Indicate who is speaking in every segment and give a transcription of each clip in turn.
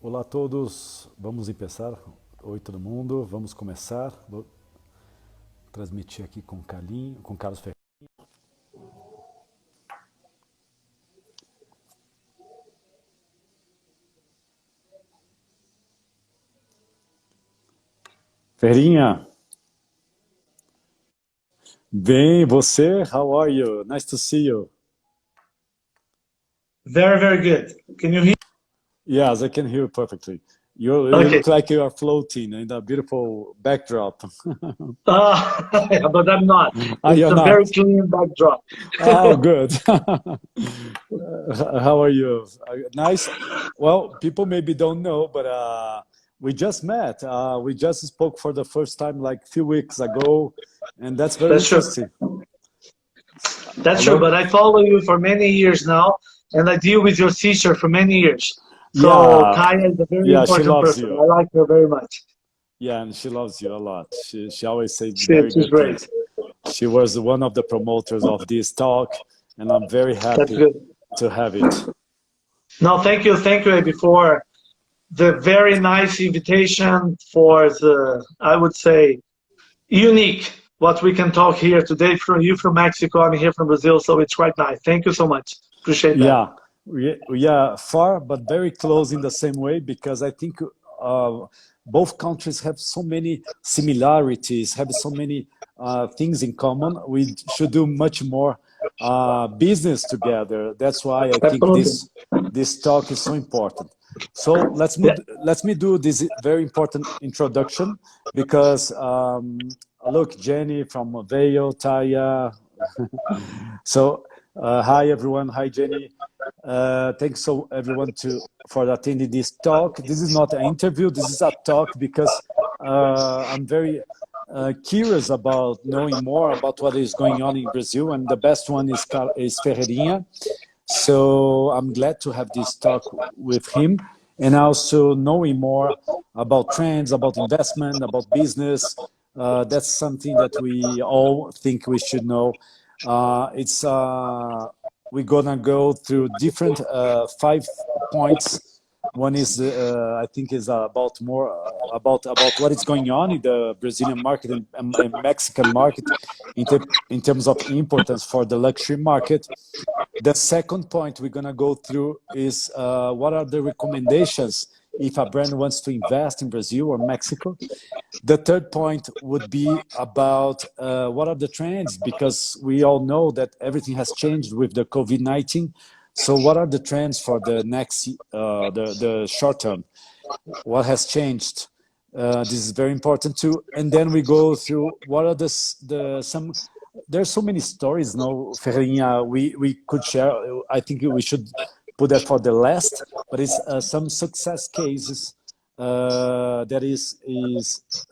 Speaker 1: Olá a todos, vamos começar. Oi todo mundo, vamos começar. Vou transmitir aqui com Carlos Ferreirinha. Ferreirinha, bem, você? How are you? Nice to see you.
Speaker 2: Very, very good. Can you hear?
Speaker 1: Yes, I can hear you perfectly. You
Speaker 2: Okay.
Speaker 1: look like you are floating in a beautiful backdrop.
Speaker 2: But I'm not. It's
Speaker 1: You're
Speaker 2: a
Speaker 1: not.
Speaker 2: very clean backdrop.
Speaker 1: Oh, good. How are you? Nice. Well, people maybe don't know, but we just met. We just spoke for the first time like a few weeks ago, and that's very interesting.
Speaker 2: That's true, but I follow you for many years now, and I deal with your sister for many years. So
Speaker 1: Yeah.
Speaker 2: Kaya is a very
Speaker 1: she
Speaker 2: important
Speaker 1: loves
Speaker 2: person.
Speaker 1: you.
Speaker 2: I like her very much.
Speaker 1: Yeah, and she loves you a lot. She always says
Speaker 2: She's
Speaker 1: very good
Speaker 2: great.
Speaker 1: things. She was one of the promoters of this talk, and I'm very happy to have it.
Speaker 2: No, thank you, Abby, for the very nice invitation, for the, I would say, unique what we can talk here today. From you from Mexico, I'm here from Brazil, so it's quite nice. Thank you so much. Appreciate that.
Speaker 1: Yeah, far but very close in the same way, because I think both countries have so many similarities, have so many things in common. We should do much more business together. That's why I think this talk is so important. So let me do this very important introduction, because look, Jenny from Vail, Taya. So hi everyone, hi Jenny. Thanks so everyone for attending this talk. This is not an interview, this is a talk, because I'm very curious about knowing more about what is going on in Brazil, and the best one is Ferreirinha. So I'm glad to have this talk with him, and also knowing more about trends, about investment, about business. That's something that we all think we should know. We're gonna go through different 5 points. One is, I think, is about what is going on in the Brazilian market and Mexican market in terms of importance for the luxury market. The second point we're gonna go through is what are the recommendations if a brand wants to invest in Brazil or Mexico. The third point would be about what are the trends, because we all know that everything has changed with the COVID-19. So what are the trends for the next, the short term? What has changed? This is very important too. And then we go through what are there's so many stories now, Ferreirinha, we could share. I think we should put that for the last, but it's some success cases. That is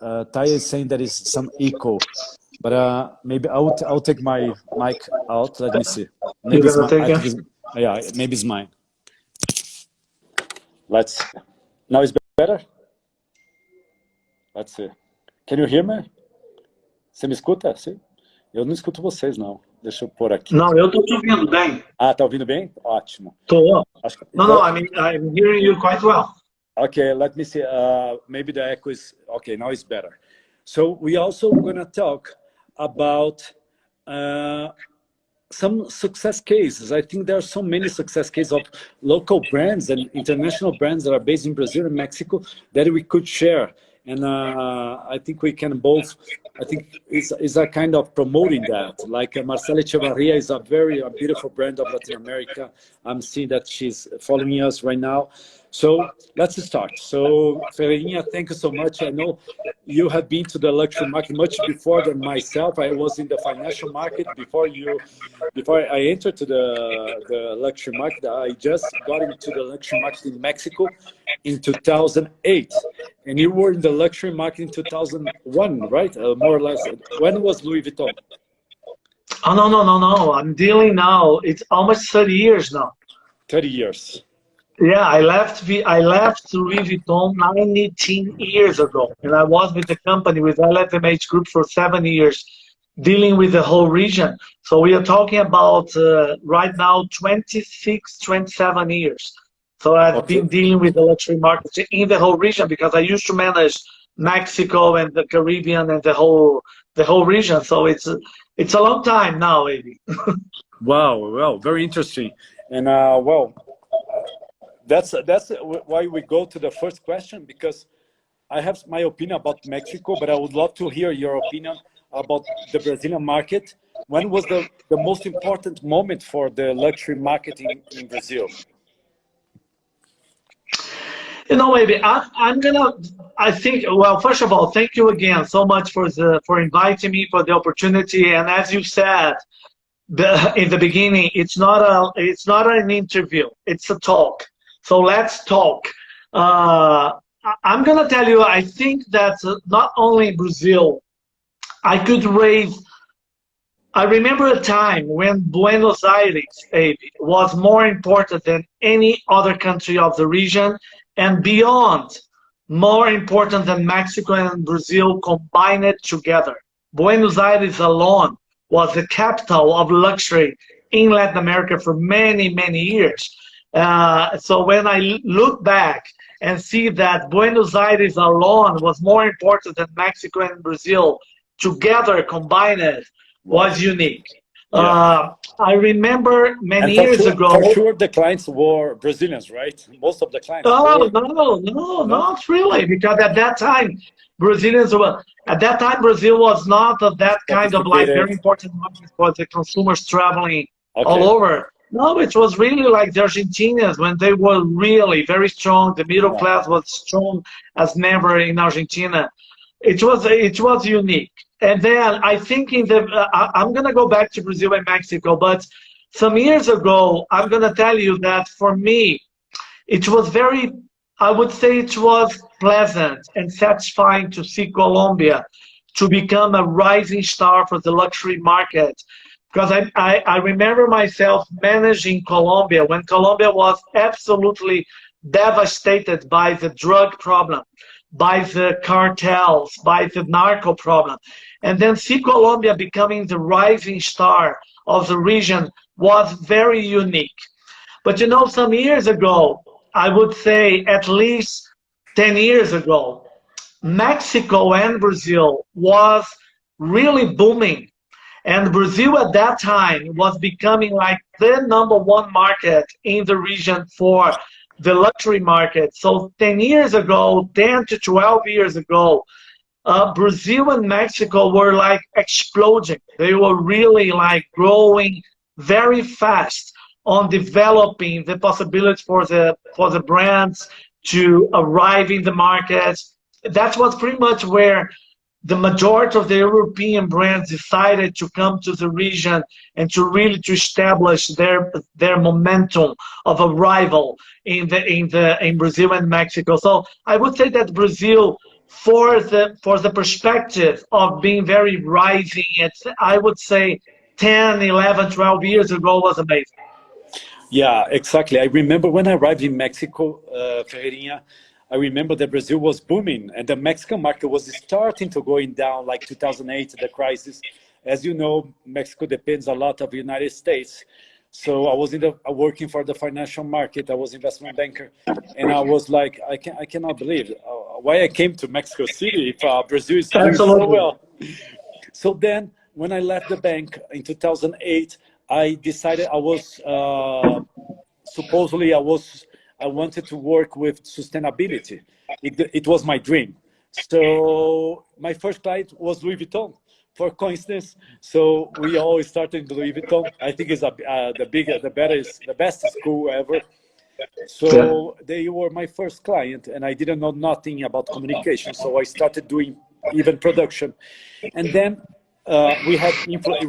Speaker 1: Taya is saying that is some echo, but maybe I'll take my mic out. Let me see. Maybe it's mine. Yeah, maybe it's mine. Now it's better. Let's see. Can you hear me? Você me escuta? Sim? Eu não escuto vocês, não. Deixa eu pôr aqui.
Speaker 2: Não, eu tô te ouvindo bem.
Speaker 1: Ah, tá ouvindo bem? Ótimo.
Speaker 2: Tô. No, I'm hearing you quite well.
Speaker 1: Okay, let me see. Maybe the echo is okay. Now it's better. So we also gonna talk about some success cases. I think there are so many success cases of local brands and international brands that are based in Brazil and Mexico that we could share. And I think we can both, I think it's a kind of promoting that. Like Marcela Echevarria is a very beautiful brand of Latin America. I'm seeing that she's following us right now. So let's start. So Ferreirinha, thank you so much. I know you have been to the luxury market much before than myself. I was in the financial market before I entered to the luxury market. I just got into the luxury market in Mexico in 2008. And you were in the luxury market in 2001, right? More or less. When was Louis Vuitton?
Speaker 2: Oh, no. I'm dealing now. It's almost 30 years now.
Speaker 1: 30 years.
Speaker 2: Yeah, I left Louis Vuitton 19 years ago, and I was with the company, with LVMH Group, for 7 years, dealing with the whole region. So we are talking about right now 26, 27 years. So I've
Speaker 1: Okay.
Speaker 2: been dealing with the luxury market in the whole region because I used to manage Mexico and the Caribbean and the whole region. So it's a long time now, maybe.
Speaker 1: Wow. Well, very interesting. And well, that's why we go to the first question, because I have my opinion about Mexico, but I would love to hear your opinion about the Brazilian market. When was the most important moment for the luxury market in Brazil?
Speaker 2: You know, maybe I'm gonna. I think. Well, first of all, thank you again so much for inviting me for the opportunity. And as you said in the beginning, it's not an interview. It's a talk. So let's talk. I'm gonna tell you. I think that not only Brazil, I could raise. I remember a time when Buenos Aires, Abe, was more important than any other country of the region, and beyond, more important than Mexico and Brazil combined together. Buenos Aires alone was the capital of luxury in Latin America for many, many years. So when I look back and see that Buenos Aires alone was more important than Mexico and Brazil together combined,
Speaker 1: Wow.
Speaker 2: was unique.
Speaker 1: Yeah.
Speaker 2: I remember
Speaker 1: And
Speaker 2: many years ago.
Speaker 1: for sure, the clients were Brazilians, right? Most of the clients
Speaker 2: Oh,
Speaker 1: were.
Speaker 2: no,
Speaker 1: No.
Speaker 2: not really, because at that time, Brazilians were, at that time, Brazil was not of that kind of like
Speaker 1: Sophisticated.
Speaker 2: very important market for the consumers traveling all
Speaker 1: Okay.
Speaker 2: over. No, it was really like the Argentinians when they were really very strong. The middle
Speaker 1: Yeah.
Speaker 2: class was strong as never in Argentina. It was unique. And then I think I'm gonna go back to Brazil and Mexico, but some years ago, I'm gonna tell you that for me, it was very, I would say it was pleasant and satisfying to see Colombia to become a rising star for the luxury market. Because I remember myself managing Colombia when Colombia was absolutely devastated by the drug problem, by the cartels, by the narco problem. And then see Colombia becoming the rising star of the region was very unique. But you know, some years ago, I would say at least 10 years ago, Mexico and Brazil was really booming. And Brazil at that time was becoming like the number one market in the region for the luxury market. So 10 years ago, 10 to 12 years ago, Brazil and Mexico were like exploding. They were really like growing very fast on developing the possibilities for the brands to arrive in the markets. That was pretty much where the majority of the European brands decided to come to the region and to really to establish their momentum of arrival in Brazil and Mexico. So I would say that Brazil, for the perspective of being very rising, I would say 10, 11, 12 years ago was amazing.
Speaker 1: Yeah, exactly. I remember when I arrived in Mexico, Ferreirinha, I remember that Brazil was booming and the Mexican market was starting to going down like 2008, the crisis. As you know, Mexico depends a lot of the United States. So I was working for the financial market. I was investment banker, and I was like, I cannot believe why I came to Mexico City if Brazil is doing so
Speaker 2: Absolutely.
Speaker 1: well. So then, when I left the bank in 2008, I decided I was supposedly I wanted to work with sustainability. It was my dream. So my first client was Louis Vuitton, for coincidence. So we always started in Louis Vuitton. I think it's the best school ever.
Speaker 2: Yeah.
Speaker 1: So they were my first client, and I didn't know nothing about communication. So I started doing even production, and then we had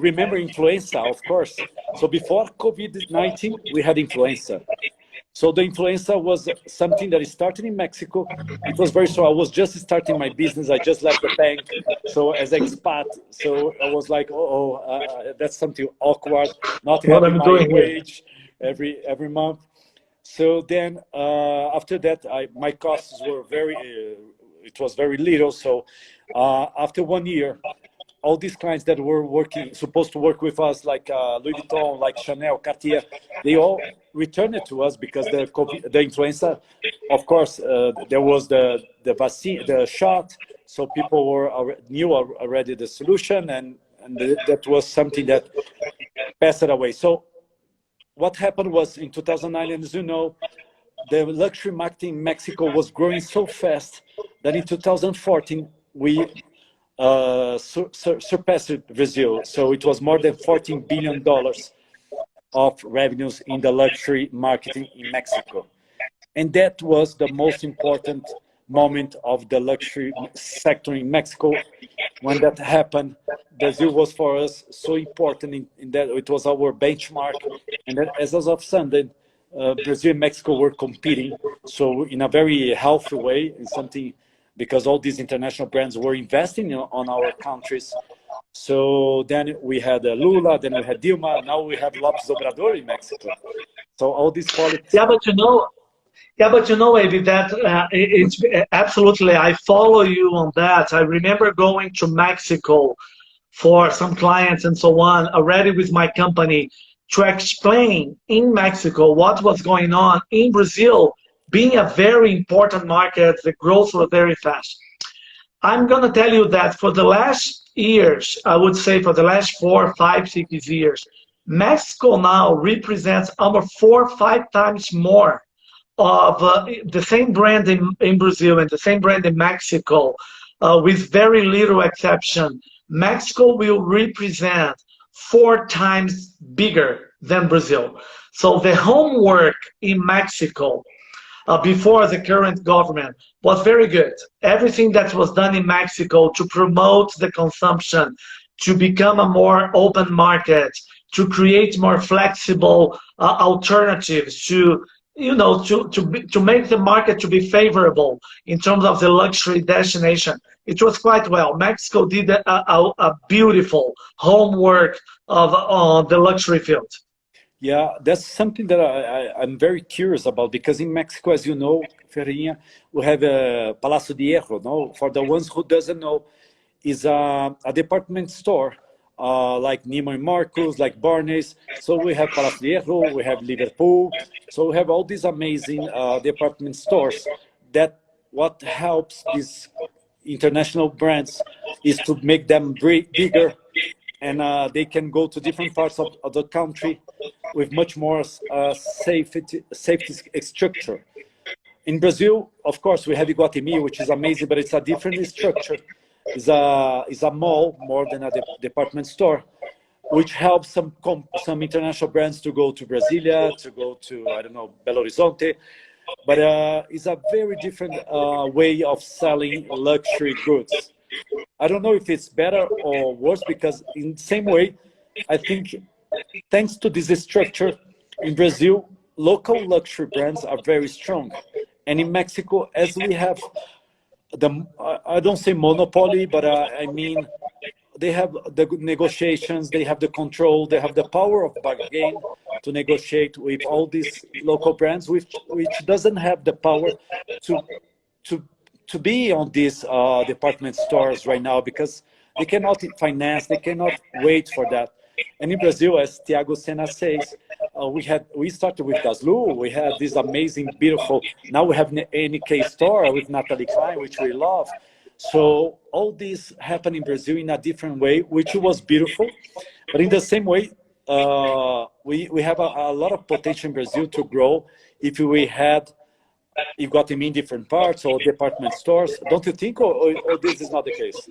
Speaker 1: remember influenza, of course. So before COVID-19, we had influenza. So the influenza was something that started in Mexico. It was very so. I was just starting my business. I just left the bank. So as expat, so I was like, that's something awkward, not
Speaker 2: What
Speaker 1: having
Speaker 2: I'm
Speaker 1: my
Speaker 2: doing here.
Speaker 1: wage every month. So then after that, my costs were it was very little. So after 1 year, all these clients that were supposed to work with us, like Louis Vuitton, like Chanel, Cartier, they all returned it to us because the influenza, of course, there was the vaccine, the shot, so people knew already the solution, and that was something that passed away. So what happened was in 2009, and as you know, the luxury market in Mexico was growing so fast that in 2014 we surpassed Brazil. So it was more than $14 billion of revenues in the luxury marketing in Mexico. And that was the most important moment of the luxury sector in Mexico. When that happened, Brazil was for us so important in that it was our benchmark. And then as of Sunday, Brazil and Mexico were competing. So in a very healthy way, in something, because all these international brands were investing on our countries. So then we had Lula, then we had Dilma, now we have Lopez Obrador in Mexico. So all these politics.
Speaker 2: Yeah, but you know, Abe, that it's absolutely, I follow you on that. I remember going to Mexico for some clients and so on, already with my company, to explain in Mexico what was going on in Brazil, being a very important market, the growth was very fast. I'm going to tell you that for the last years, I would say for the last 4, 5, 6 years, Mexico now represents almost 4 or 5 times more of the same brand in Brazil and the same brand in Mexico, with very little exception. Mexico will represent 4 times bigger than Brazil. So the homework in Mexico before the current government was very good. Everything that was done in Mexico to promote the consumption, to become a more open market, to create more flexible alternatives, to make the market to be favorable in terms of the luxury destination. It was quite well. Mexico did a beautiful homework of the luxury field.
Speaker 1: Yeah, that's something that I'm very curious about, because in Mexico, as you know, Ferreirinha, we have a Palacio de Hierro. No, for the ones who doesn't know, is a department store like Neiman Marcus, like Barney's. So we have Palacio de Hierro, we have Liverpool. So we have all these amazing department stores. That what helps these international brands is to make them bigger, and they can go to different parts of the country with much more safety structure. In Brazil, of course, we have Iguatemi, which is amazing, but it's a different structure. It's a mall more than a department store, which helps some international brands to go to Brasilia, to go to, I don't know, Belo Horizonte. But it's a very different way of selling luxury goods. I don't know if it's better or worse, because in the same way, I think thanks to this structure, in Brazil, local luxury brands are very strong. And in Mexico, as we have I don't say monopoly, but I mean, they have the negotiations, they have the control, they have the power of bargain to negotiate with all these local brands, which doesn't have the power to be on these department stores right now, because they cannot finance, they cannot wait for that. And in Brazil, as Thiago Sena says, we started with Daslu, we had this amazing, beautiful, now we have an NK store with Natalie Klein, which we love. So all this happened in Brazil in a different way, which was beautiful. But in the same way, we have a lot of potential in Brazil to grow if we had Iguatemi in different parts or department stores. Don't you think, or this is not the case?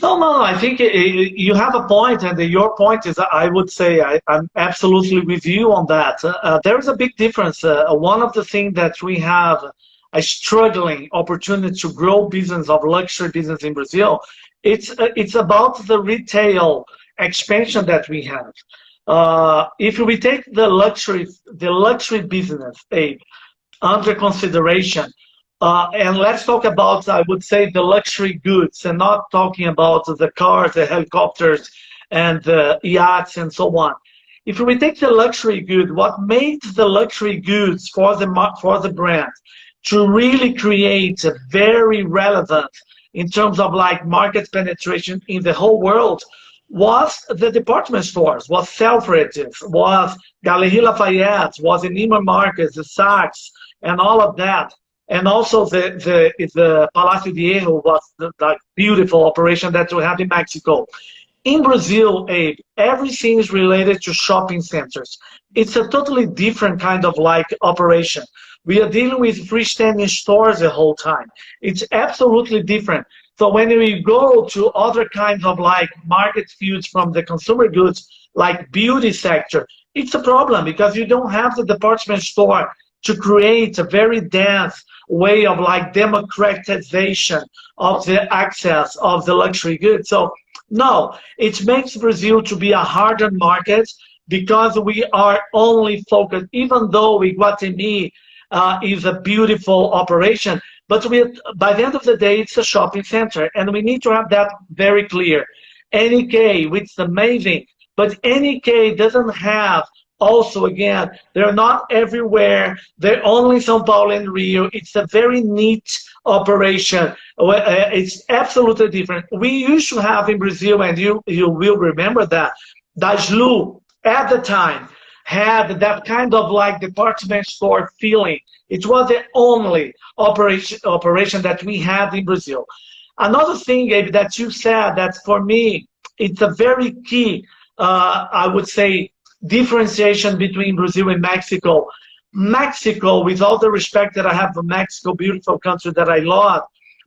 Speaker 2: No, I think you have a point, and your point is, I would say, I'm absolutely with you on that. There is a big difference. One of the things that we have a struggling opportunity to grow business of luxury business in Brazil, it's about the retail expansion that we have. If we take the luxury business under consideration, and let's talk about, I would say, the luxury goods, and not talking about the cars, the helicopters, and the yachts, and so on. If we take the luxury good, what makes the luxury goods for the brand to really create a very relevant in terms of like market penetration in the whole world was the department stores, was Selfridges, was Galeries Lafayette, was in Neiman Marcus, the Saks, and all of that. And also the Palacio Diego was the beautiful operation that we have in Mexico. In Brazil, Abe, everything is related to shopping centers. It's a totally different kind of like operation. We are dealing with freestanding stores the whole time. It's absolutely different. So when we go to other kinds of like market fields from the consumer goods, like beauty sector, it's a problem because you don't have the department store to create a very dense way of like democratization of the access of the luxury goods. So no, it makes Brazil to be a hardened market because we are only focused, even though Iguatemi is a beautiful operation, but by the end of the day, it's a shopping center, and we need to have that very clear. NEK, which is amazing, but NEK doesn't have also, again, they're not everywhere. They're only São Paulo and Rio. It's a very neat operation. It's absolutely different. We used to have in Brazil, and you will remember that, Daslu at the time had that kind of like department store feeling. It was the only operation that we had in Brazil. Another thing, Gabe, that you said that for me, it's a very key, I would say, differentiation between Brazil and Mexico. Mexico, with all the respect that I have for Mexico, beautiful country that I love,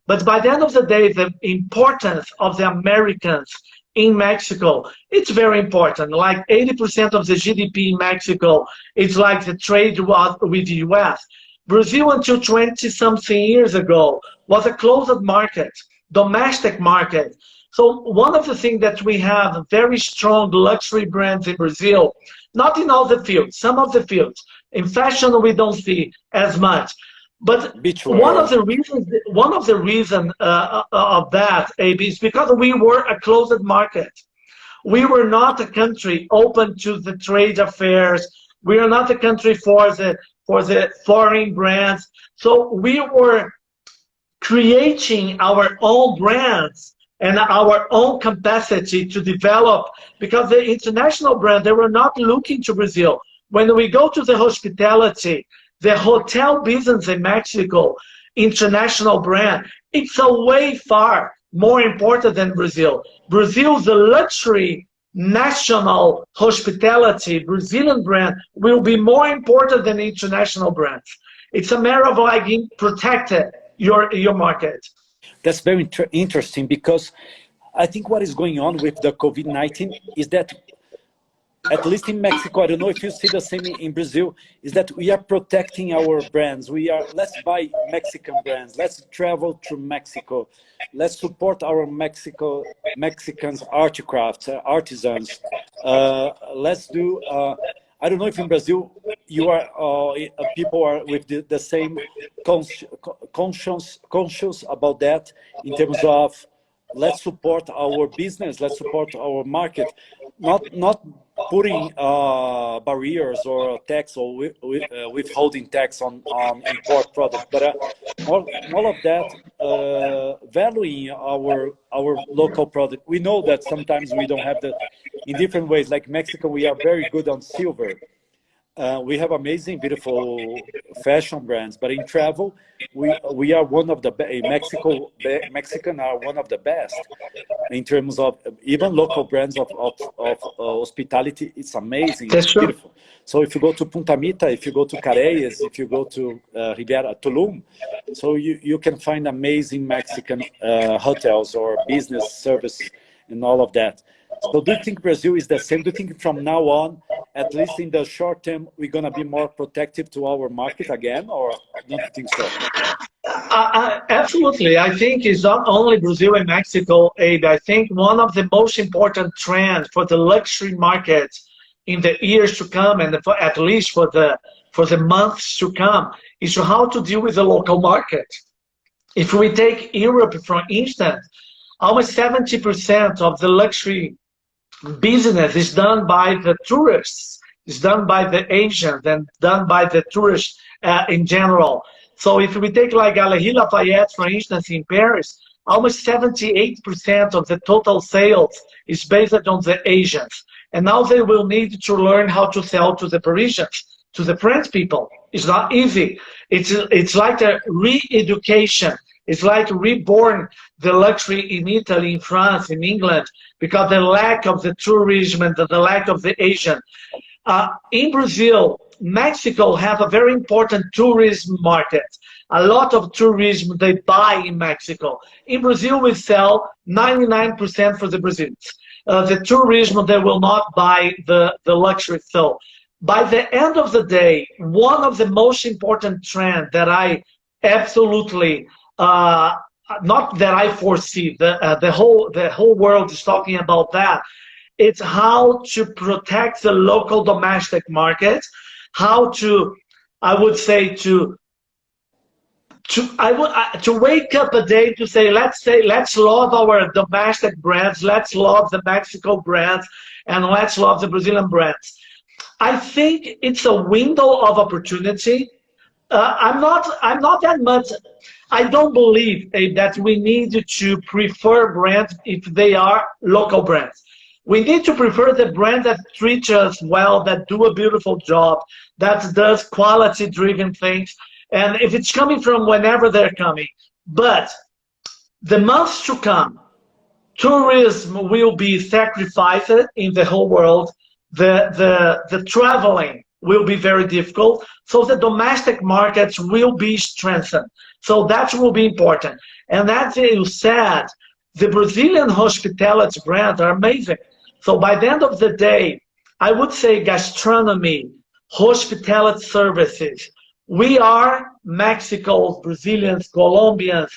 Speaker 2: but by the end of the day, the importance of the Americans in Mexico, it's very important. Like 80% of the GDP in Mexico, it's like the trade with the US. Brazil until 20-something years ago was a closed market, domestic market. So one of the things that we have very strong luxury brands in Brazil, not in all the fields, some of the fields. In fashion, we don't see as much. But one of the reasons of that, AB, is because we were a closed market. We were not a country open to the trade affairs. We are not a country for the foreign brands. So we were creating our own brands and our own capacity to develop, because the international brand, they were not looking to Brazil. When we go to the hospitality, the hotel business in Mexico, international brand, it's a way far more important than Brazil. Brazil's the luxury national hospitality, Brazilian brand will be more important than international brands. It's a matter of like protecting your market.
Speaker 1: That's very interesting, because I think what is going on with the COVID-19 is that, at least in Mexico, I don't know if you see the same in Brazil, is that we are protecting our brands. Let's buy Mexican brands. Let's travel to Mexico. Let's support our Mexicans, artisans. Let's do, I don't know if in Brazil you are, people are with the same conscious about that, in terms of let's support our business, let's support our market, not putting barriers or tax or withholding tax on import products, but all of that, valuing our local product. We know that sometimes we don't have in different ways. Like Mexico, we are very good on silver. We have amazing, beautiful fashion brands, but in travel, we are one of the Mexican are one of the best in terms of even local brands of hospitality. It's amazing. It's beautiful. So if you go to Punta Mita, if you go to Careyes, if you go to Riviera, Tulum, so you can find amazing Mexican hotels or business service and all of that. So do you think Brazil is the same? Do you think from now on, at least in the short term, we're going to be more protective to our market again, or don't you think so?
Speaker 2: Absolutely. I think it's not only Brazil and Mexico, Abe. I think one of the most important trends for the luxury market in the years to come, and at least for the months to come, is how to deal with the local market. If we take Europe, for instance, almost 70% of the luxury business is done by the tourists, is done by the Asians, and done by the tourists in general. So if we take like Galeries Lafayette, for instance, in Paris, almost 78% of the total sales is based on the Asians. And now they will need to learn how to sell to the Parisians, to the French people. It's not easy. It's like a re-education. It's like reborn the luxury in Italy, in France, in England, because the lack of the tourism and the lack of the Asian. In Brazil, Mexico have a very important tourism market. A lot of tourism they buy in Mexico. In Brazil, we sell 99% for the Brazilians. The tourism, they will not buy the luxury. So by the end of the day, one of the most important trends that I absolutely, not that I foresee, the whole world is talking about that. It's how to protect the local domestic market, how to, I would say, to wake up a day to say, let's love our domestic brands, let's love the Mexico brands, and let's love the Brazilian brands. I think it's a window of opportunity. I'm not that much. I don't believe that we need to prefer brands if they are local brands. We need to prefer the brand that treats us well, that do a beautiful job, that does quality-driven things, and if it's coming from whenever they're coming. But the months to come, tourism will be sacrificed in the whole world. The traveling will be very difficult. So the domestic markets will be strengthened. So that will be important. And as you said, the Brazilian hospitality brands are amazing. So by the end of the day, I would say gastronomy, hospitality services, we are Mexico's, Brazilians, Colombians,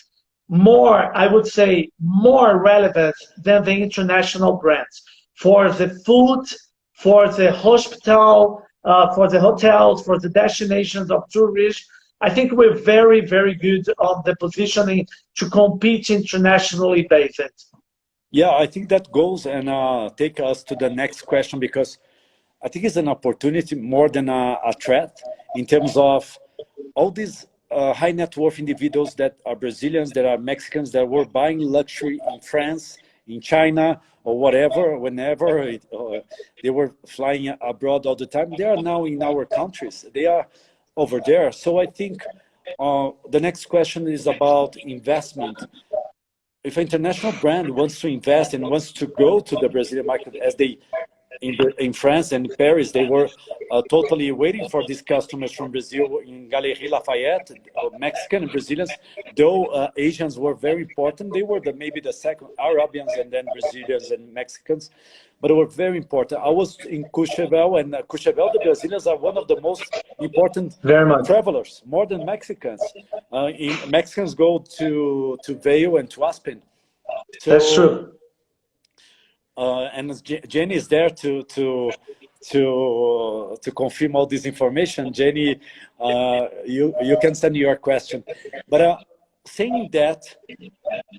Speaker 2: more, I would say, more relevant than the international brands for the food, for the hospital, for the hotels, for the destinations of tourists. I think we're very, very good on the positioning to compete internationally based.
Speaker 1: Yeah, I think that goes and take us to the next question, because I think it's an opportunity more than a threat in terms of all these high net worth individuals that are Brazilians, that are Mexicans, that were buying luxury in France, in China, or whatever, whenever they were flying abroad all the time. They are now in our countries. They are over there. So I think the next question is about investment. If an international brand wants to invest and wants to go to the Brazilian market, as they in France and Paris, they were totally waiting for these customers from Brazil in Galerie Lafayette, Mexican and Brazilians, though Asians were very important. They were maybe the second, Arabians and then Brazilians and Mexicans, but they were very important. I was in Courchevel, and Courchevel, the Brazilians are one of the most important travelers, more than Mexicans. Mexicans go to Vail and to Aspen. So,
Speaker 2: that's true.
Speaker 1: And Jenny is there to confirm all this information. Jenny, you can send your question. But saying that,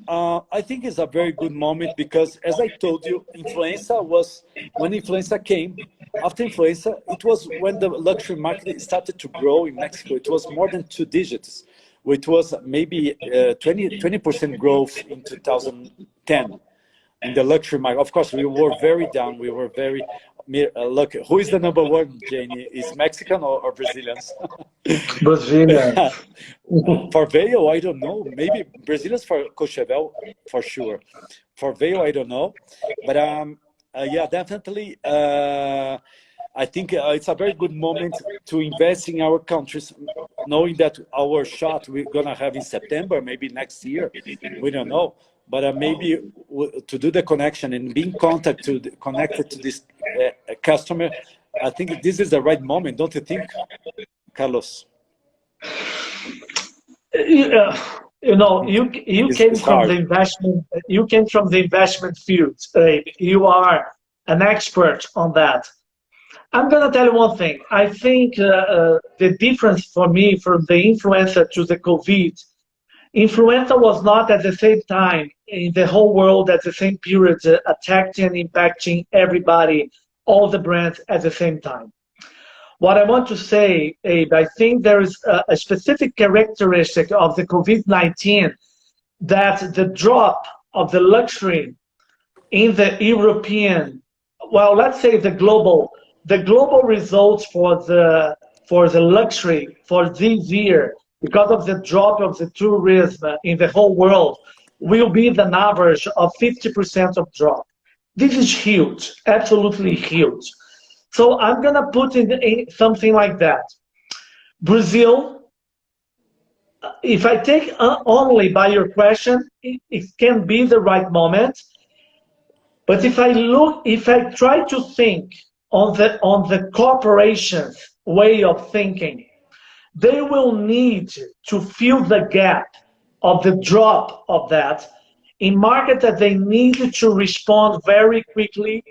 Speaker 1: I think it's a very good moment, because as I told you, influenza was when influenza came. After influenza, it was when the luxury market started to grow in Mexico. It was more than 2 digits, which was maybe 20% growth in 2010. In the luxury market, of course, we were very down. We were very look. Who is the number one, Janie? Is Mexican or Brazilians?
Speaker 2: Brazilian.
Speaker 1: For Vail, I don't know. Maybe Brazilians for Courchevel, for sure. For Vail, I don't know. But yeah, definitely. I think it's a very good moment to invest in our countries, knowing that our shot we're gonna have in September, maybe next year. We don't know. But maybe to do the connection and being connected to this customer, I think this is the right moment, don't you think, Carlos?
Speaker 2: You know, you came from the investment. You came from the investment field. You are an expert on that. I'm gonna tell you one thing. I think the difference for me from the influenza to the COVID. Influenza was not at the same time in the whole world at the same period attacking and impacting everybody, all the brands at the same time. What I want to say, Abe, I think there is a specific characteristic of the COVID-19 that the drop of the luxury in the European, well, let's say the global results for the luxury for this year, because of the drop of the tourism in the whole world, will be an average of 50% of drop. This is huge, absolutely huge. So I'm gonna put in something like that. Brazil, if I take only by your question, it can be the right moment. But if I try to think on the corporation's way of thinking, they will need to fill the gap of the drop of that in market that they need to respond very quickly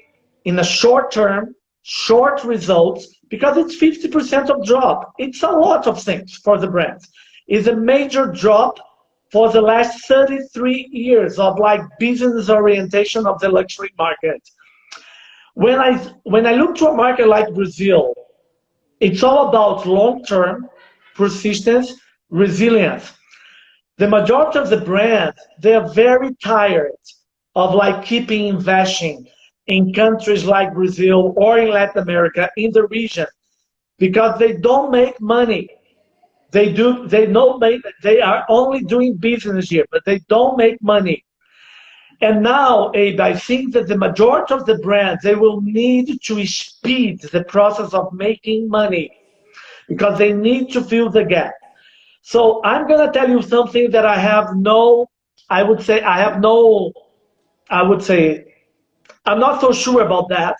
Speaker 2: in a short term, short results, because it's 50% of drop. It's a lot of things for the brands. It's a major drop for the last 33 years of like business orientation of the luxury market. When I look to a market like Brazil, it's all about long-term persistence, resilience. The majority of the brands, they are very tired of like keeping investing in countries like Brazil or in Latin America, in the region, because they don't make money. They are only doing business here, but they don't make money. And now, Abe, I think that the majority of the brands, they will need to speed the process of making money because they need to fill the gap. So I'm gonna tell you something that I have no, I would say, I'm not so sure about that.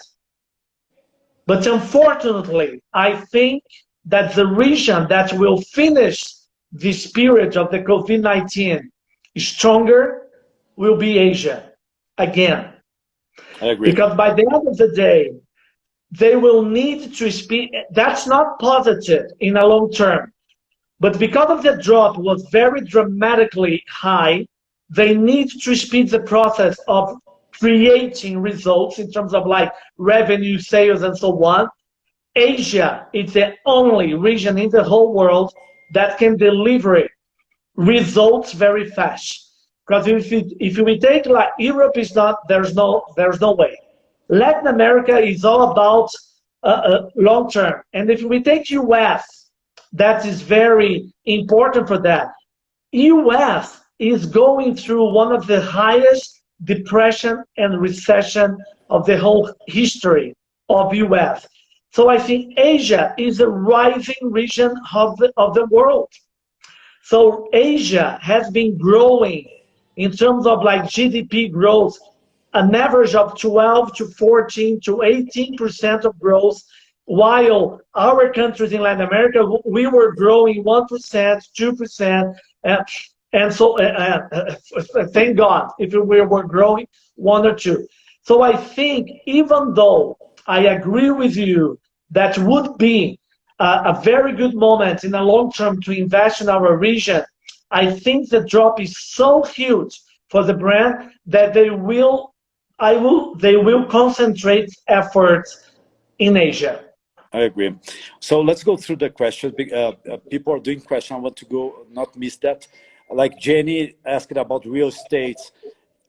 Speaker 2: But unfortunately, I think that the region that will finish this period of the COVID-19 stronger will be Asia again.
Speaker 1: I agree.
Speaker 2: Because by the end of the day, they will need to speed. That's not positive in a long term. But because of the drop was very dramatically high, they need to speed the process of creating results in terms of like revenue, sales, and so on. Asia is the only region in the whole world that can deliver results very fast. Because if we take like Europe is not, there's no way. Latin America is all about long term. And if we take US, that is very important for that. US is going through one of the highest depression and recession of the whole history of US. So I think Asia is a rising region of the world. So Asia has been growing in terms of like GDP growth, an average of 12 to 14 to 18% of growth, while our countries in Latin America, we were growing 1%, 2%, and so thank God if we were growing 1 or 2. So I think even though I agree with you that would be a very good moment in the long term to invest in our region, I think the drop is so huge for the brand that they will concentrate efforts in Asia.
Speaker 1: I agree. So let's go through the questions. People are doing questions. I want to go, not miss that. Like Jenny asked about real estate.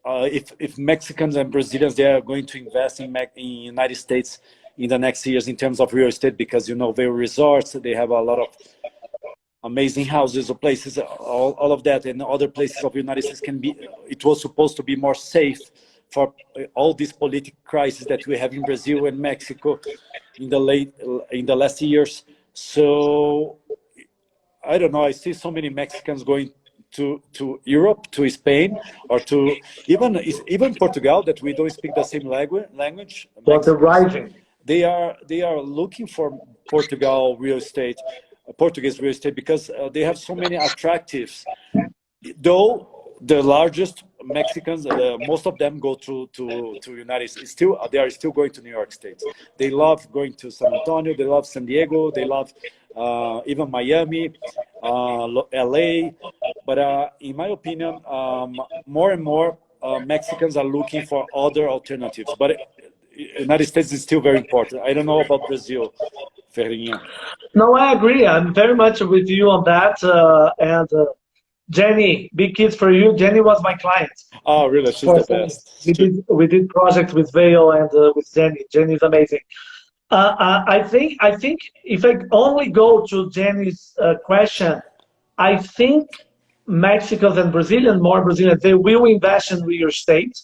Speaker 1: If Mexicans and Brazilians, they are going to invest in United States in the next years in terms of real estate, because you know their resorts, they have a lot of amazing houses or places, all of that, and other places of the United States can be. It was supposed to be more safe for all these political crises that we have in Brazil and Mexico in the last years. So I don't know. I see so many Mexicans going to Europe, to Spain, or to even Portugal, that we don't speak the same language.
Speaker 2: But the rising.
Speaker 1: They are looking for Portuguese real estate, because they have so many attractives. Though the largest Mexicans, most of them go to United States. They are still going to New York State. They love going to San Antonio. They love San Diego. They love even Miami, LA. But in my opinion, more and more Mexicans are looking for other alternatives. But United States is still very important. I don't know about Brazil, Ferreirinha.
Speaker 2: No, I agree. I'm very much with you on that. Jenny, big kiss for you. Jenny was my client.
Speaker 1: Oh, really? She's the best.
Speaker 2: We did project with Vale and with Jenny. Jenny is amazing. I think if I only go to Jenny's question, I think Mexicans and Brazilians, more Brazilians, they will invest in real estate.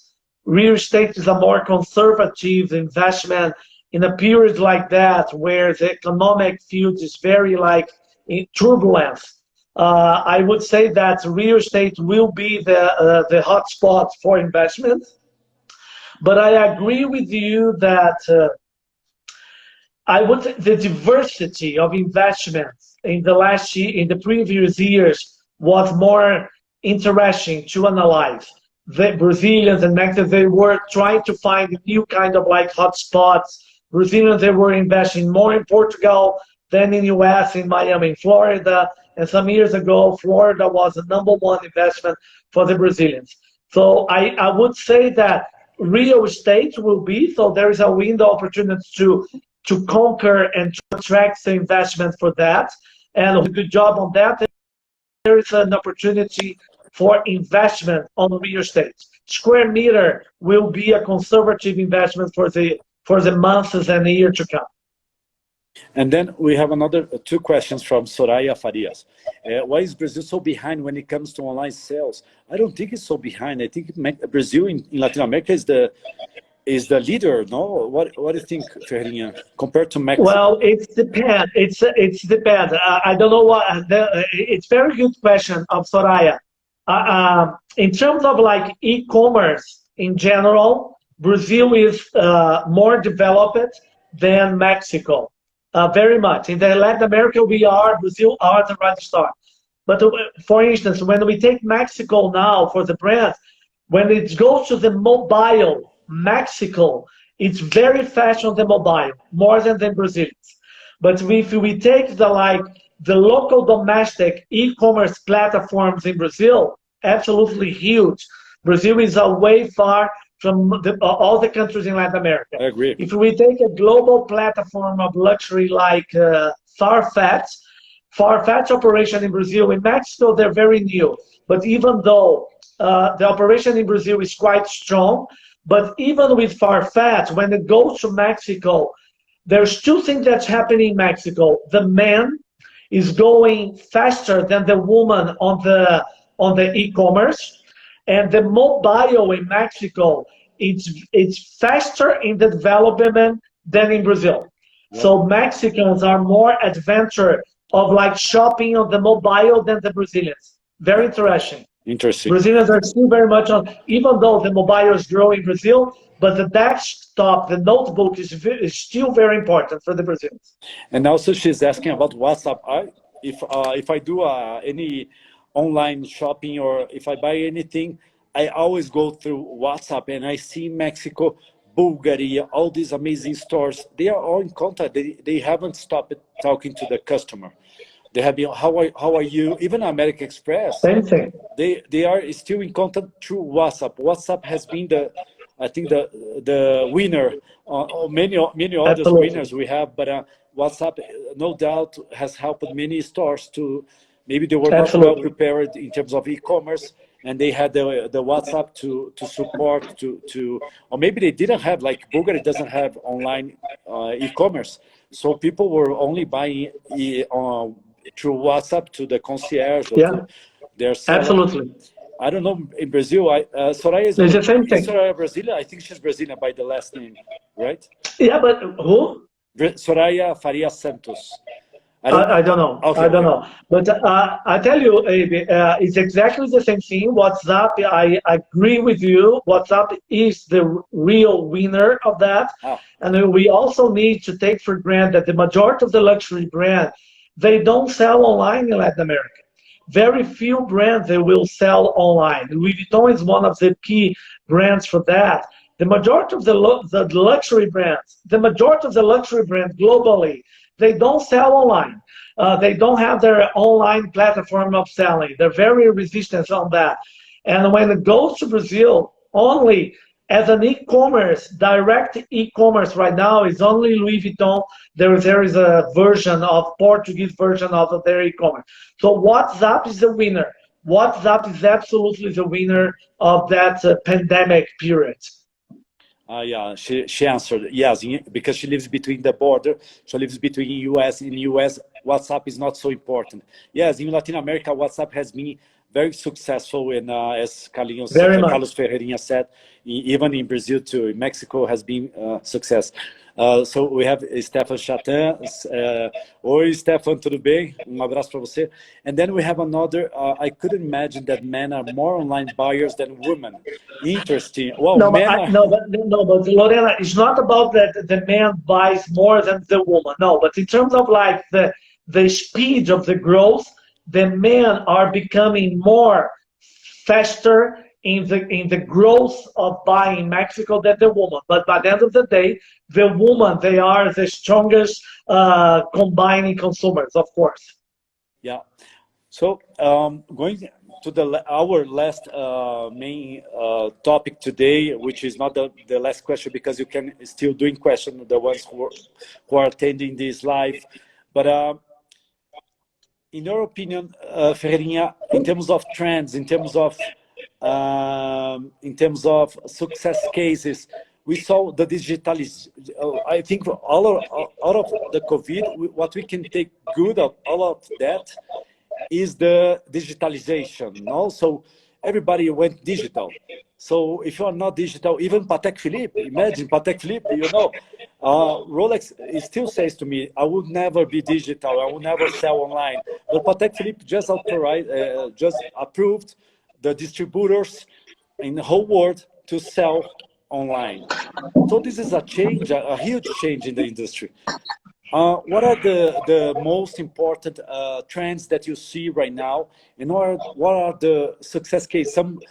Speaker 2: Real estate is a more conservative investment in a period like that where the economic field is very like in turbulence. I would say that real estate will be the hot spot for investment. But I agree with you that the diversity of investments in the previous years was more interesting to analyze. The Brazilians and Mexicans, they were trying to find new kind of like hotspots. Brazilians, they were investing more in Portugal than in US, in Miami, in Florida. And some years ago, Florida was the #1 investment for the Brazilians. So I would say that real estate will be, so there is a window opportunity to conquer and to attract the investment for that. And a good job on that. There is an opportunity for investment on real estate. Square meter will be a conservative investment for the months and the year to come.
Speaker 1: And then we have another two questions from Soraya Farias. Why is Brazil so behind when it comes to online sales? I don't think it's so behind. I think Brazil in Latin America is the leader. No, what do you think, Ferreirinha, compared to Mexico?
Speaker 2: Well, it depends. It's depend. I don't know what. It's very good question of Soraya. In terms of like e-commerce in general, Brazil is more developed than Mexico. Very much. In the Latin America, Brazil are the right start. But for instance, when we take Mexico now for the brand, when it goes to the mobile, Mexico, it's very fast on the mobile, more than the Brazilians. But if we take the local domestic e-commerce platforms in Brazil, absolutely huge. Brazil is way far from all the countries in Latin America.
Speaker 1: I agree.
Speaker 2: If we take a global platform of luxury like Farfetch operation in Brazil, in Mexico, they're very new. But even though the operation in Brazil is quite strong, but even with Farfetch, when it goes to Mexico, there's two things that's happening in Mexico. The man is going faster than the woman on the e-commerce. And the mobile in Mexico, it's faster in the development than in Brazil. Yeah. So Mexicans are more adventure of like shopping on the mobile than the Brazilians. Very interesting.
Speaker 1: Interesting.
Speaker 2: Brazilians are still very much on, even though the mobile is growing in Brazil, but the desktop, the notebook is still very important for the Brazilians.
Speaker 1: And also she's asking about WhatsApp. If I do any online shopping or if I buy anything, I always go through WhatsApp, and I see Mexico, Bulgaria, all these amazing stores. They are all in contact. They haven't stopped talking to the customer. They have been, how are you? Even American Express.
Speaker 2: Same thing.
Speaker 1: They are still in contact through WhatsApp. WhatsApp has been the winner. Many other
Speaker 2: Absolutely.
Speaker 1: winners we have, but WhatsApp no doubt has helped many stores to. Maybe they were not well prepared in terms of e-commerce, and they had the WhatsApp to support or maybe they didn't have, like Bulgaria doesn't have online e-commerce, so people were only buying through WhatsApp to the concierge.
Speaker 2: Yeah,
Speaker 1: their seller.
Speaker 2: Absolutely.
Speaker 1: I don't know in Brazil. Soraya is
Speaker 2: the same thing.
Speaker 1: Soraya Brazilian? I think she's Brazilian by the last name, right?
Speaker 2: Yeah, but who?
Speaker 1: Soraya Faria Santos.
Speaker 2: I don't know.
Speaker 1: Okay,
Speaker 2: I don't know. But I tell you, it's exactly the same thing. WhatsApp, I agree with you. WhatsApp is the real winner of that. Oh. And we also need to take for granted that the majority of the luxury brand, they don't sell online in Latin America. Very few brands they will sell online. Louis Vuitton is one of the key brands for that. The majority of the luxury brands, globally, they don't sell online. They don't have their online platform of selling. They're very resistant on that. And when it goes to Brazil, only as an e-commerce, direct e-commerce right now is only Louis Vuitton. There is a Portuguese version of their e-commerce. So WhatsApp is the winner. WhatsApp is absolutely the winner of that pandemic period.
Speaker 1: Yeah, she answered yes, because she lives between the border. She lives between US. In US, WhatsApp is not so important. Yes, in Latin America, WhatsApp has been very successful, and as
Speaker 2: Very much.
Speaker 1: Carlos Ferreirinha said, even in Brazil too, in Mexico has been success. So we have Stefan Chatan. Oi, Stefan, tudo bem? Abraço para você. And then we have another. I couldn't imagine that men are more online buyers than women. Interesting. Well,
Speaker 2: No, but
Speaker 1: men are.
Speaker 2: no, but Lorena, it's not about that the man buys more than the woman. No, but in terms of like the speed of the growth, the men are becoming more faster in the growth of buying in Mexico than the woman. But by the end of the day, the woman, they are the strongest combining consumers, of course.
Speaker 1: Yeah. So going to our last main topic today, which is not the last question, because you can still doing question the ones who are attending this live, but in your opinion, Ferreirinha, in terms of trends, in terms of success cases, we saw the digitalization. I think out of the COVID, what we can take good of all of that is the digitalization. No? So everybody went digital. So if you are not digital, even Patek Philippe, imagine Patek Philippe, you know, Rolex still says to me, I would never be digital, I will never sell online. But Patek Philippe just approved the distributors in the whole world to sell online. So this is a change, a huge change in the industry. What are the most important trends that you see right now, and what are the success cases? Some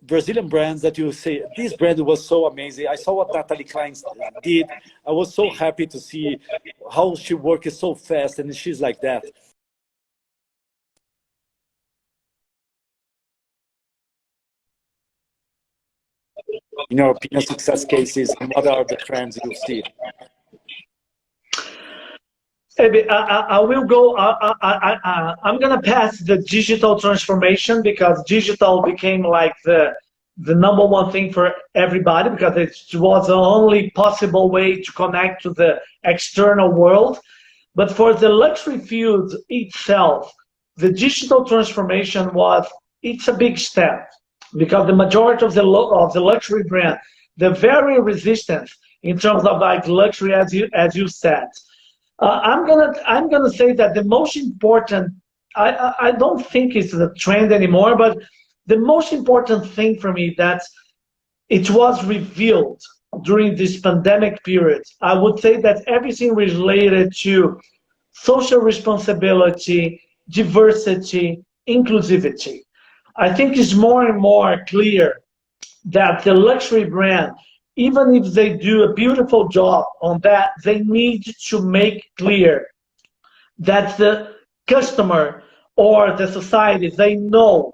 Speaker 1: Brazilian brands that you say, this brand was so amazing. I saw what Natalie Klein did. I was so happy to see how she works so fast, and she's like that. In your opinion, success cases, and what are the trends you see?
Speaker 2: I will go. I'm gonna pass the digital transformation, because digital became like the number one thing for everybody, because it was the only possible way to connect to the external world. But for the luxury field itself, the digital transformation it's a big step, because the majority of the luxury brand, they're very resistant in terms of like luxury, as you said. I'm gonna say that the most important, I don't think it's the trend anymore, but the most important thing for me that it was revealed during this pandemic period, I would say that everything related to social responsibility, diversity, inclusivity. I think it's more and more clear that the luxury brand, even if they do a beautiful job on that, they need to make clear that the customer or the society, they know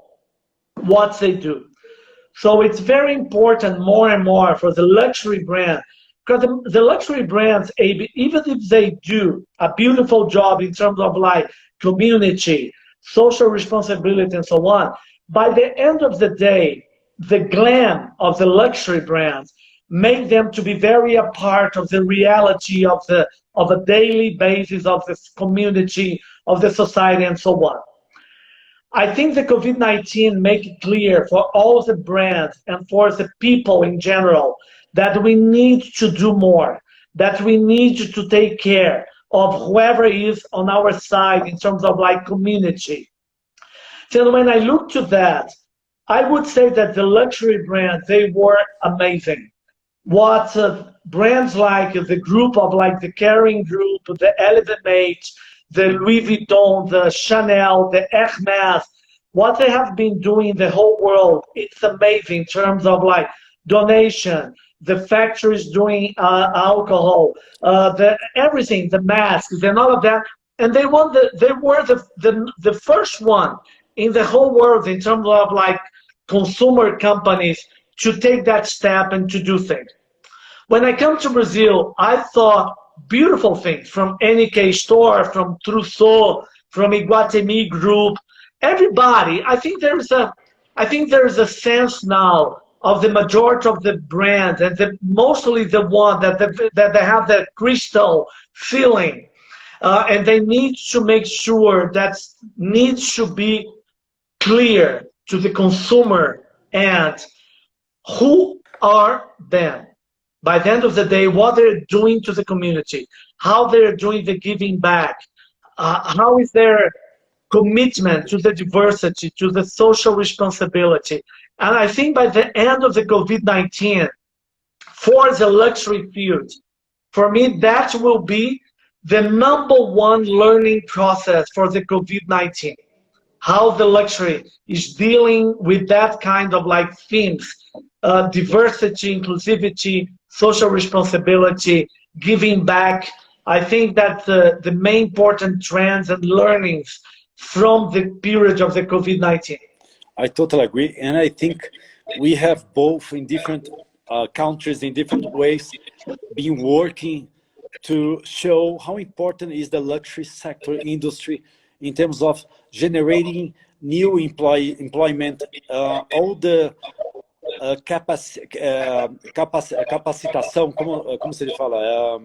Speaker 2: what they do. So it's very important more and more for the luxury brand, because the luxury brands, even if they do a beautiful job in terms of like community, social responsibility, and so on, by the end of the day, the glam of the luxury brands make them to be very a part of the reality of a daily basis of this community, of the society, and so on. I think the COVID-19 make it clear for all the brands and for the people in general that we need to do more, that we need to take care of whoever is on our side in terms of like community. So when I look to that, I would say that the luxury brands, they were amazing. What brands like the group of like the Kering Group, the LVMH, the Louis Vuitton, the Chanel, the Hermes, what they have been doing in the whole world, it's amazing in terms of like donation, the factories doing alcohol, everything, the masks and all of that. And they were the first one in the whole world in terms of like consumer companies to take that step and to do things. When I come to Brazil, I saw beautiful things from NK Store, from Trousseau, from Iguatemi Group, everybody, I think there is a sense now of the majority of the brands, and mostly the one that they have that crystal feeling, and they need to make sure that needs to be clear to the consumer, and who are them. By the end of the day, what they're doing to the community, how they're doing the giving back, how is their commitment to the diversity, to the social responsibility. And I think by the end of the COVID-19, for the luxury field, for me, that will be the #1 learning process for the COVID-19. How the luxury is dealing with that kind of like themes, diversity, inclusivity, social responsibility, giving back. I think that the main important trends and learnings from the period of the COVID-19.
Speaker 1: I totally agree. And I think we have both in different countries, in different ways, been working to show how important is the luxury sector industry in terms of generating new employment, all the capacitação, como se fala?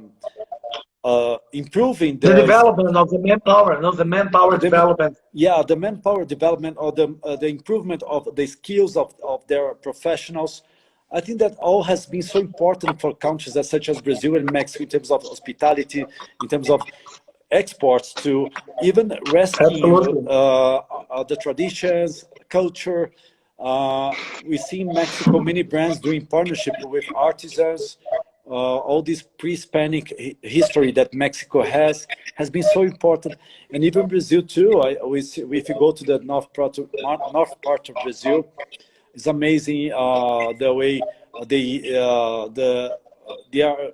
Speaker 1: Improving
Speaker 2: the development of the manpower, not the manpower development.
Speaker 1: Yeah, the manpower development, or the improvement of the skills of their professionals. I think that all has been so important for countries such as Brazil and Mexico in terms of hospitality, in terms of exports, to even rescue the traditions, culture. We see in Mexico many brands doing partnership with artisans. All this pre-Hispanic history that Mexico has been so important, and even Brazil too. If you go to the north part of Brazil, it's amazing the way they are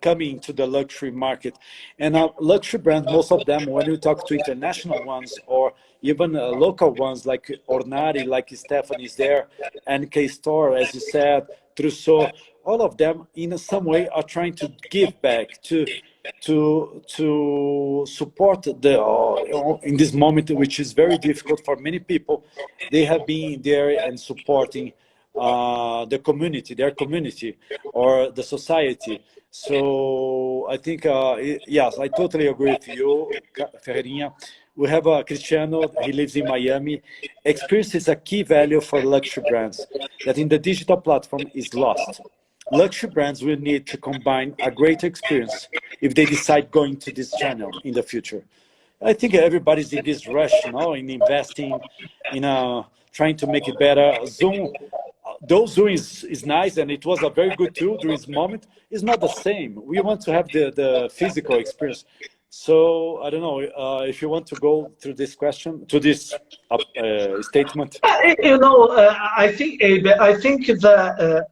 Speaker 1: coming to the luxury market. And luxury brands, most of them, when you talk to international ones or even local ones like Ornari, like Stephanie's there, NK Store, as you said, Trousseau, all of them in some way are trying to give back, to support in this moment, which is very difficult for many people. They have been there and supporting the community, their community, or the society. So I think, yes, I totally agree with you, Ferreirinha. We have Cristiano, he lives in Miami. Experience is a key value for luxury brands that in the digital platform is lost. Luxury brands will need to combine a great experience if they decide going to this channel in the future. I think everybody's in this rush, in investing, in trying to make it better. Zoom, though Zoom is nice and it was a very good tool during this moment, it's not the same. We want to have the physical experience. So I don't know if you want to go through this question, to this statement.
Speaker 2: I think the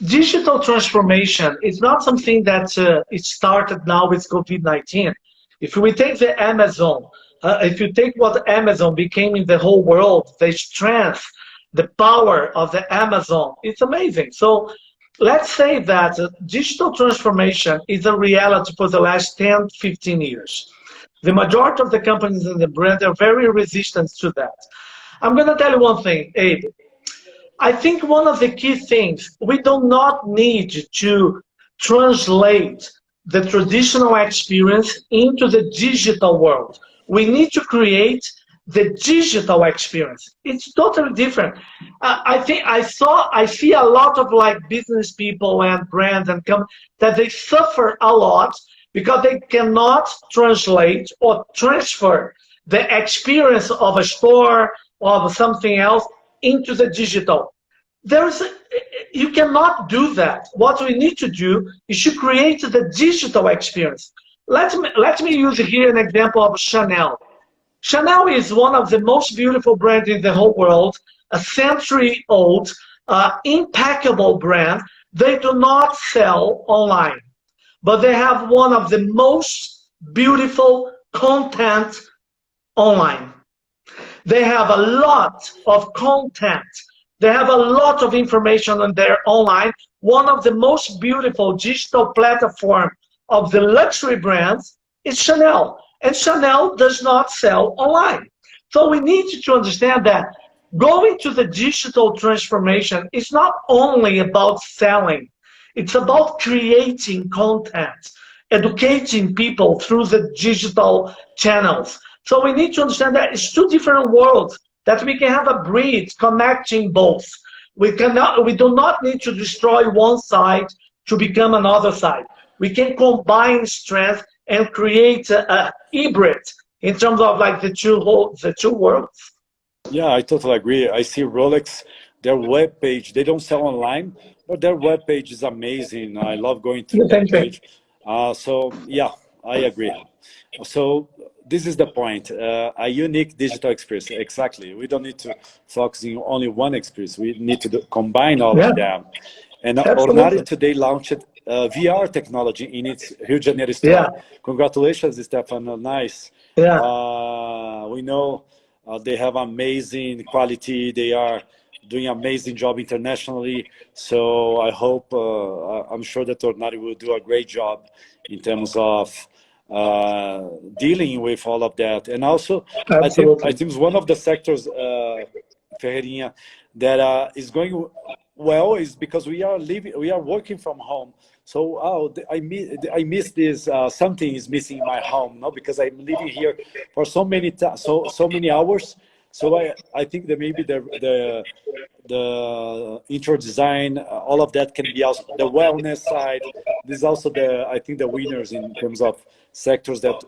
Speaker 2: digital transformation is not something that it started now with COVID-19. If we take the Amazon, if you take what Amazon became in the whole world, the strength, the power of the Amazon, it's amazing. So let's say that digital transformation is a reality for the last 10, 15 years. The majority of the companies in the brand are very resistant to that. I'm going to tell you one thing, Abe. I think one of the key things, we do not need to translate the traditional experience into the digital world. We need to create the digital experience. It's totally different. I see a lot of business people and brands and companies that they suffer a lot because they cannot translate or transfer the experience of a store or of something else into the digital. You cannot do that. What we need to do is to create the digital experience. Let me use here an example of Chanel. Chanel is one of the most beautiful brands in the whole world, a century-old, impeccable brand. They do not sell online, but they have one of the most beautiful content online. They have a lot of content. They have a lot of information on their online. One of the most beautiful digital platforms of the luxury brands is Chanel. And Chanel does not sell online. So we need to understand that going to the digital transformation is not only about selling, it's about creating content, educating people through the digital channels. So we need to understand that it's two different worlds, that we can have a bridge connecting both. We do not need to destroy one side to become another side. We can combine strength and create a hybrid in terms of like the two worlds.
Speaker 1: Yeah, I totally agree. I see Rolex, their web page, they don't sell online, but their web page is amazing. I love going through
Speaker 2: The
Speaker 1: that
Speaker 2: same thing.
Speaker 1: page. So yeah, I agree. So this is the point, a unique digital experience. Exactly. We don't need to focus on only one experience. We need to combine all
Speaker 2: Yeah,
Speaker 1: of them. And Ornari
Speaker 2: absolutely.
Speaker 1: today launched VR technology in its Rio de Janeiro
Speaker 2: Yeah,
Speaker 1: store. Congratulations, Stefano. Nice.
Speaker 2: yeah.
Speaker 1: We know they have amazing quality. They are doing amazing job internationally. So I hope, I'm sure that Ornari will do a great job in terms of dealing with all of that. And also, I
Speaker 2: Absolutely.
Speaker 1: think it's one of the sectors, Ferreirinha, that is going well is because we are working from home. So I miss this. Something is missing in my home, no? Because I'm living here for so many hours. So I think that maybe the intro design, all of that can be also the wellness side. This is also I think the winners in terms of sectors that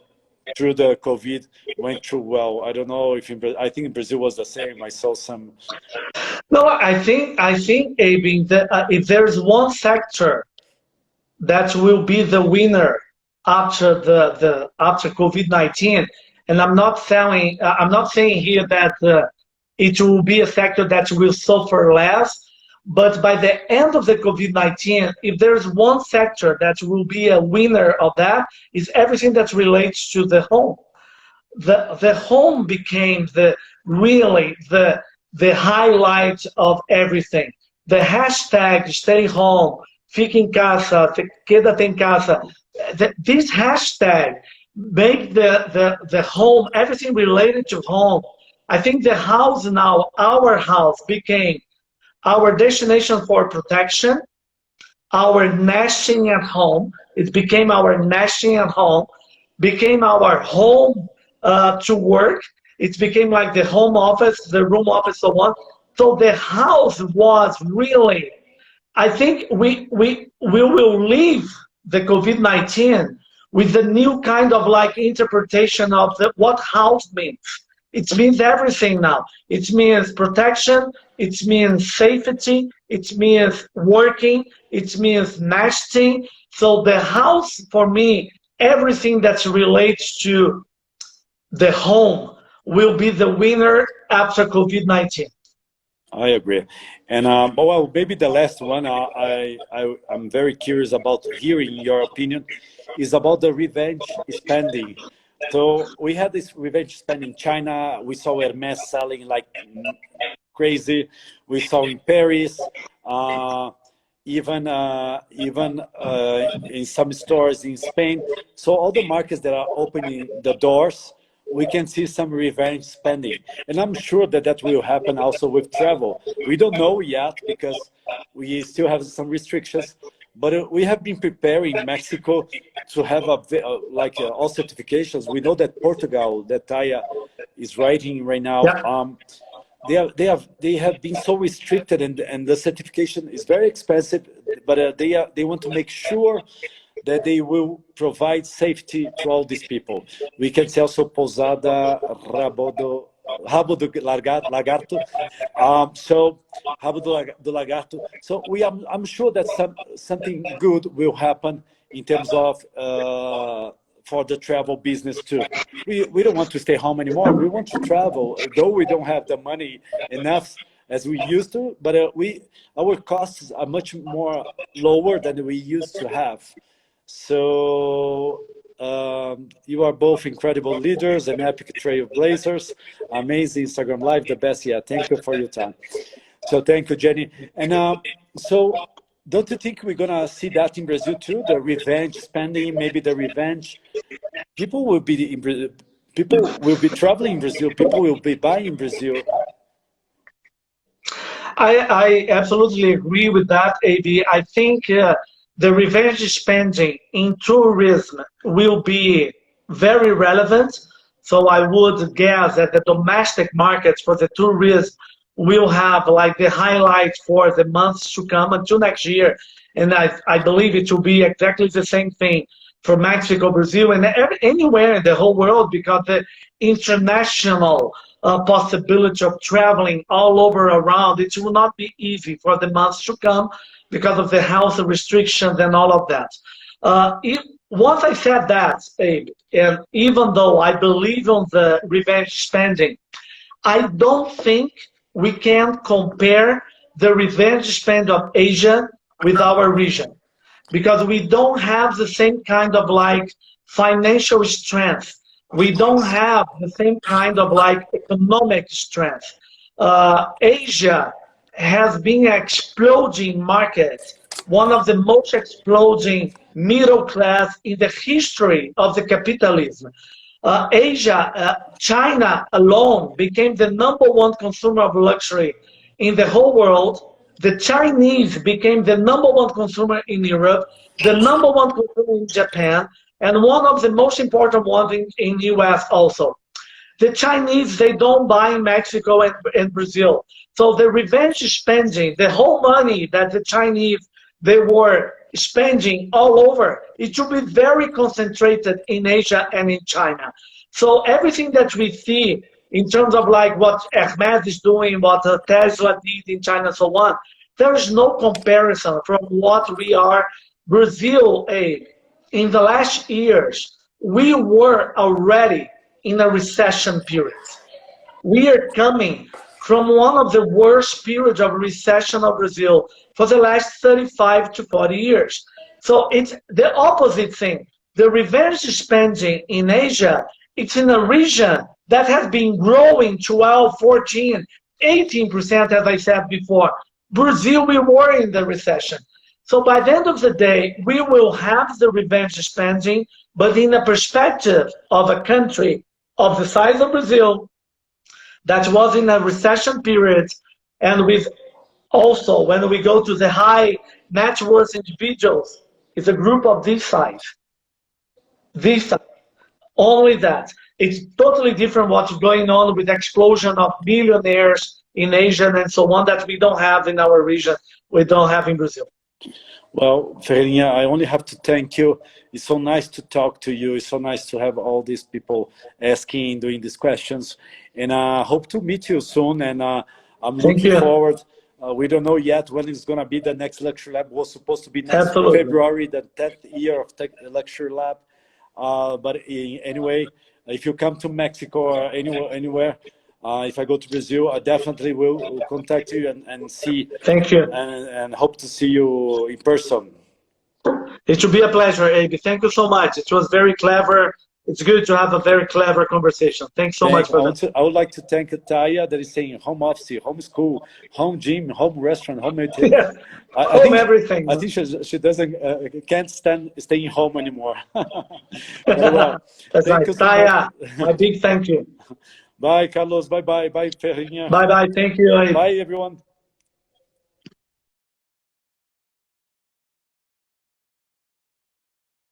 Speaker 1: through the COVID went through well. I don't know if I think in Brazil was the same. I saw some.
Speaker 2: No, I think, Abing, that if there's one sector that will be the winner after the after COVID-19, and I'm not saying here that it will be a sector that will suffer less, but by the end of the COVID-19, if there's one sector that will be a winner of that, is everything that relates to the home. The home became really the highlight of everything. The hashtag stay home, fica em casa, quédate em casa. This hashtag make the home, everything related to home. I think the house now, our house became our destination for protection, our nesting at home. It became our nesting at home, became our home to work. It became like the home office, the room office, so on. So the house was really, I think we will leave the COVID-19 with a new kind of like interpretation of what house means. It means everything now. It means protection, it means safety, it means working, it means nesting. So the house for me, everything that relates to the home will be the winner after COVID-19.
Speaker 1: I agree. And well, maybe the last one I'm very curious about hearing your opinion is about the revenge spending. So we had this revenge spending in China. We saw Hermes selling like crazy. We saw in Paris, even in some stores in Spain. So all the markets that are opening the doors, we can see some revenge spending. And I'm sure that that will happen also with travel. We don't know yet because we still have some restrictions, but we have been preparing Mexico to have all certifications. We know that Portugal, that Taya is writing right now,
Speaker 2: Yeah.
Speaker 1: they have been so restricted, and the certification is very expensive, but they want to make sure that they will provide safety to all these people. We can see also Posada, Rabo do Lagarto. So Rabo do Lagarto. So I'm sure that something good will happen in terms of for the travel business too. We don't want to stay home anymore. We want to travel, though we don't have the money enough as we used to. But our costs are much more lower than we used to have. So you are both incredible leaders and epic trailblazers. Amazing Instagram Live, the best yet. Thank you for your time. So thank you, Jenny. And so don't you think we're gonna see that in Brazil too? The revenge spending, maybe the revenge. People will be people will be traveling in Brazil. People will be buying in Brazil.
Speaker 2: I absolutely agree with that, AB. I think the revenge spending in tourism will be very relevant. So I would guess that the domestic markets for the tourism will have like the highlight for the months to come until next year. And I believe it will be exactly the same thing for Mexico, Brazil, and anywhere in the whole world, because the international possibility of traveling all over around, it will not be easy for the months to come because of the health restrictions and all of that. Once I said that, Abe, and even though I believe on the revenge spending, I don't think we can compare the revenge spend of Asia with our region, because we don't have the same kind of like financial strength. We don't have the same kind of like economic strength. Asia has been exploding market, one of the most exploding middle class in the history of the capitalism. China alone became the #1 consumer of luxury in the whole world. The Chinese became the #1 consumer in Europe, the #1 consumer in Japan, and one of the most important ones in US also. The Chinese, they don't buy in Mexico and Brazil. So the revenge spending, the whole money that the Chinese, they were spending all over, it should be very concentrated in Asia and in China. So everything that we see in terms of like what Hermes is doing, what Tesla did in China and so on, there is no comparison from what we are. Brazil, in the last years, we were already in a recession period. We are coming from one of the worst periods of recession of Brazil for the last 35 to 40 years. So it's the opposite thing. The revenge spending in Asia, it's in a region that has been growing 12, 14, 18%, as I said before. Brazil, we were in the recession. So by the end of the day, we will have the revenge spending, but in a perspective of a country of the size of Brazil that was in a recession period, and with also, when we go to the high net worth individuals, it's a group of this size. This size. Only that. It's totally different what's going on with the explosion of millionaires in Asia and so on that we don't have in our region, we don't have in Brazil.
Speaker 1: Well, Ferreirinha, I only have to thank you. It's so nice to talk to you. It's so nice to have all these people asking, doing these questions. And I hope to meet you soon. And I'm looking forward. We don't know yet when it's going to be the next LuxuryLab. Was supposed to be next February, the 10th year of LuxuryLab. But anyway, if you come to Mexico or anywhere, if I go to Brazil, I definitely will contact you and see.
Speaker 2: Thank you.
Speaker 1: And hope to see you in person.
Speaker 2: It should be a pleasure, Abe. Thank you so much. It was very clever. It's good to have a very clever conversation. Thanks so much for that.
Speaker 1: I would like to thank Taya that is saying home office, home school, home gym, home restaurant, home entertainment.
Speaker 2: Yeah. Home everything.
Speaker 1: I think she can't stand staying home anymore. Well,
Speaker 2: that's nice. Taya, a big thank you.
Speaker 1: Bye, Carlos. Bye, Ferreirinha.
Speaker 2: Bye. Thank you.
Speaker 1: Bye, everyone.